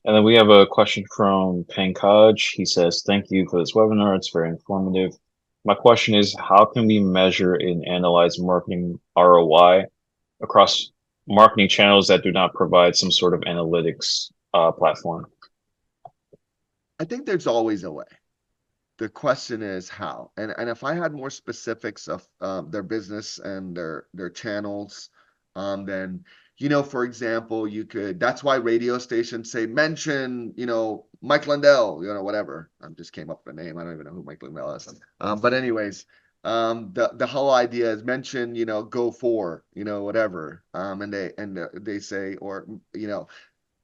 And then we have a question from Pankaj. He says, "Thank you for this webinar. It's very informative. My question is, how can we measure and analyze marketing ROI across marketing channels that do not provide some sort of analytics platform?" I think there's always a way. The question is how. And if I had more specifics of their business and their channels, then for example, you could. That's why radio stations say mention, Mike Lindell, whatever. I just came up with a name. I don't even know who Mike Lindell is. But anyways, the whole idea is mention, go for, whatever. And they say, or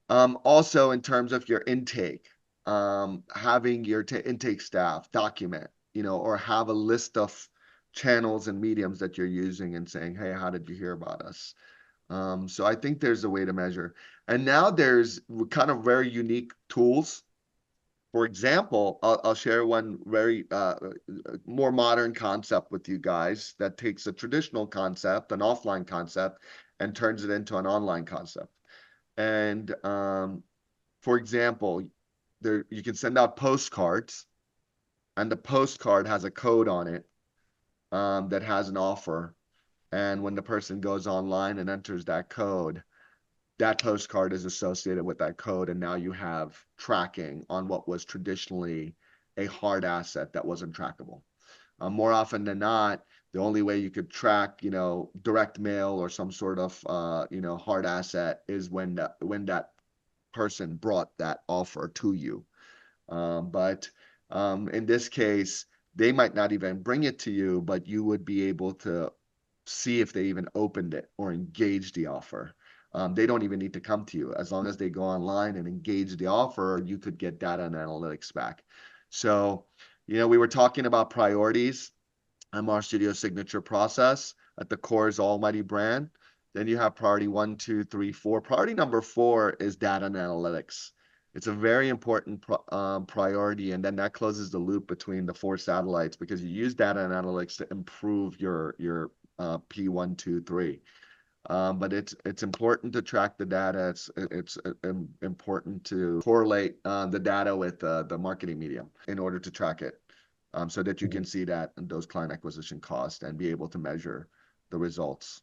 also in terms of your intake, having your intake staff document, or have a list of channels and mediums that you're using and saying, hey, how did you hear about us? So I think there's a way to measure. And now there's kind of very unique tools. For example, I'll share one very more modern concept with you guys that takes a traditional concept, an offline concept, and turns it into an online concept. And for example, there you can send out postcards, and the postcard has a code on it that has an offer. And when the person goes online and enters that code, that postcard is associated with that code, and now you have tracking on what was traditionally a hard asset that wasn't trackable. More often than not, the only way you could track, direct mail or some sort of, hard asset is when that person brought that offer to you. But in this case, they might not even bring it to you, but you would be able to see if they even opened it or engaged the offer. They don't even need to come to you. As long as they go online and engage the offer, you could get data and analytics back. So, we were talking about priorities and Marstudio signature process. At the core is Almighty brand. Then you have priority one, two, three, four. Priority number four is data and analytics. It's a very important priority, and then that closes the loop between the four satellites because you use data and analytics to improve your P1, 2, 3. But it's important to track the data. It's important to correlate the data with the marketing medium in order to track it, so that you Mhm. can see that and those client acquisition costs and be able to measure the results.